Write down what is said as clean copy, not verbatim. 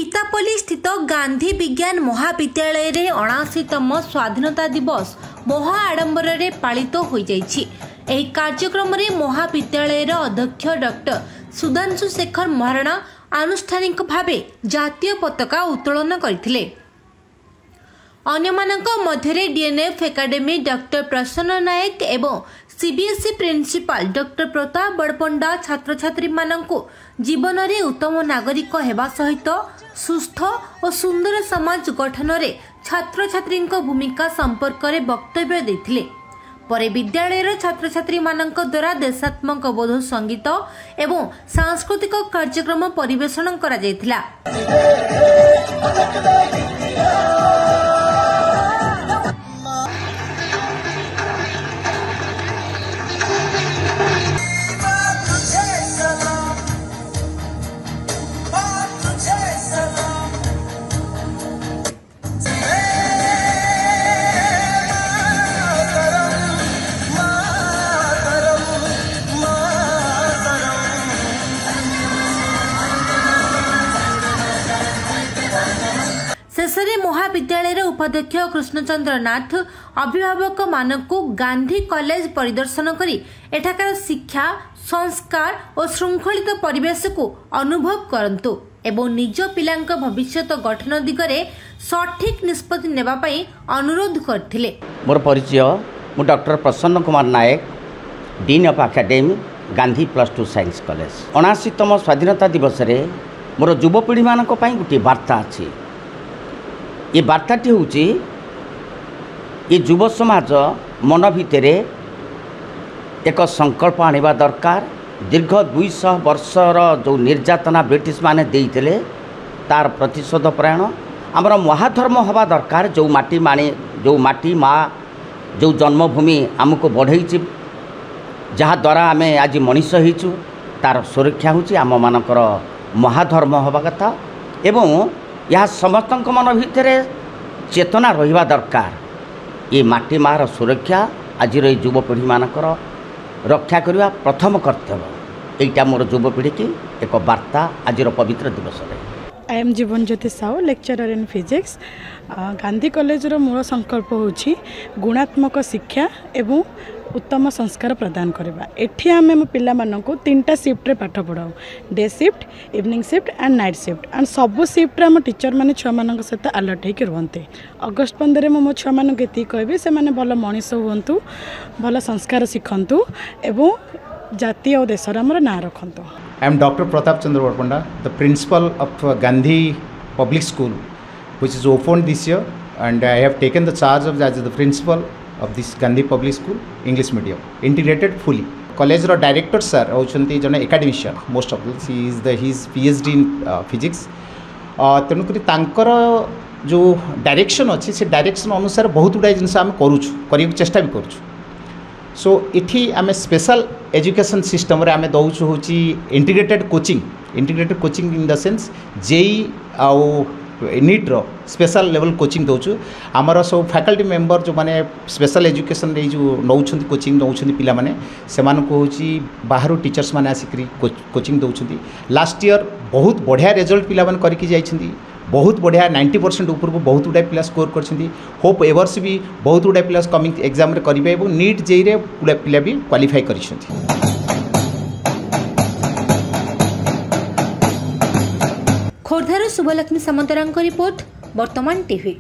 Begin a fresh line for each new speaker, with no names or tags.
पितापल्ली स्थित गांधी विज्ञान महाविद्यालय रे 79तम स्वाधीनता दिवस महा आडंबर रे पालित हो जाइछि। एही कार्यक्रम रे महाविद्यालय अध्यक्ष डॉक्टर सुधांशु शेखर महाराणा आनुष्ठानिक भावे जातीय पताका उत्तोलन करथिले। अन्यमानक मध्यरे डीएनएफ एकेडमी डॉक्टर प्रसन्न नायक एवं CBSE principal doctor Pratap Barpanda छात्र छात्री मानकु जीवन रे उत्तम नागरिक हेबा सहित सुस्थ और सुंदर समाज गठन रे छात्र छात्री भूमिका संपर्क रे वक्तव्य देथिले। परे विद्यालय छात्र छात्री मानक द्वारा देशात्मक बोध संगीत एवं सांस्कृतिक कार्यक्रम परिवेषण करा जायथिला। शेषे महाविद्यालय उपाध्यक्ष कृष्णचंद्र नाथ अभिभावक मानकु गांधी कॉलेज परिदर्शन करी एठाकार शिक्षा संस्कार और श्रृंखलित परिवेश को अनुभव करंतु एवं निज पिलांक भविष्यत गठन दिगरे सठिक निष्पत्ति नेबा पई अनुरोध करथिले।
मोर परिचय मु doctor Prasanna Kumar Nayak dean of academy Gandhi +2 science college. 79तम स्वाधीनता दिवस रे मोर युवपीढ़ी मानक पई गुटी वार्ता अछि। ये वार्ताटी हूँ ये युव समाज मन भितर एक संकल्प आनिबा दरकार। दीर्घ 200 वर्षर जो निर्यातना ब्रिटिश माने देइतले तार प्रतिशोध परायण आमर महाधर्म हवा दरकार। जो माटी माँ जो जन्मभूमि आमको बढ़ई जहाँ द्वारा आम आज मनीष होइचु तार सुरक्षा हूँ आम मानकर महाधर्म हवा कथा। एवं यह समस्त मन भितर चेतना रहिबा दरकार। ये माटी मार सुरक्षा आज युवपीढ़ी मानकर रक्षा करने प्रथम कर्तव्य। एटा मोर युवपीढ़ी की एक वार्ता आज पवित्र दिवस रे।
I am Jiban Jyoti Sahu lecturer in physics. Gandhi college रो मूल संकल्प होछि गुणात्मक शिक्षा एवं उत्तम संस्कार प्रदान करवा। एठी आमे मो पिला माननको 3टा शिफ्ट रे पाठ पढ़ाऊ, day shift, evening shift and night shift. And सब शिफ्ट रे हम टीचर माने छुआ मानक सहित अलर्ट होके रहते। अगस्त 15 में मो छुआ मानक एति कहबे से माने भल मनीष हुंतु, भल संस्कार शिखंतु एवं जाति और देशर हमर ना रखंतु।
I am Dr. Pratap Chandra Bharpanda, the principal of Gandhi Public School, which is opened this year, and I have taken the charge of as the principal of this Gandhi Public School, English medium, integrated fully. College ro director sir होचंती जने academician, most of this he is his PhD in physics. तेणु करी तांकर जो direction अच्छी से direction अनुसार बहुत गुड़ा जिनस आम करूँ चेष्टा भी करूँ। सो इठी आम स्पेशल एजुकेशन सिस्टम रे आम दौचु हूँ integrated coaching in the sense JEE आउ नीट रो स्पेशल लेवल कोचिंग दौचु। आमर सब फैकल्टी मेंबर जो माने स्पेशल एजुकेशन रे जो नौछंती कोचिंग नौछंती पिला माने सेमान को होची बाहर टीचर्स माने आसिकरी कोचिंग दौछंती। लास्ट ईयर बहुत बढ़िया रिजल्ट पिला माने करके जाइछंती। बहुत बढ़िया 90% ऊपर को बहुत गुड़ा पिला स्कोर करछंती। होप एवर्स भी बहुत गुड़ा पिला कमिंग एग्जाम रे करिवे एवं नीट जेई रे गुड़ा पिला भी क्वालिफाई करिछंती।
खोर्धार शुभलक्ष्मी सामंतरांक रिपोर्ट वर्तमान टीवी।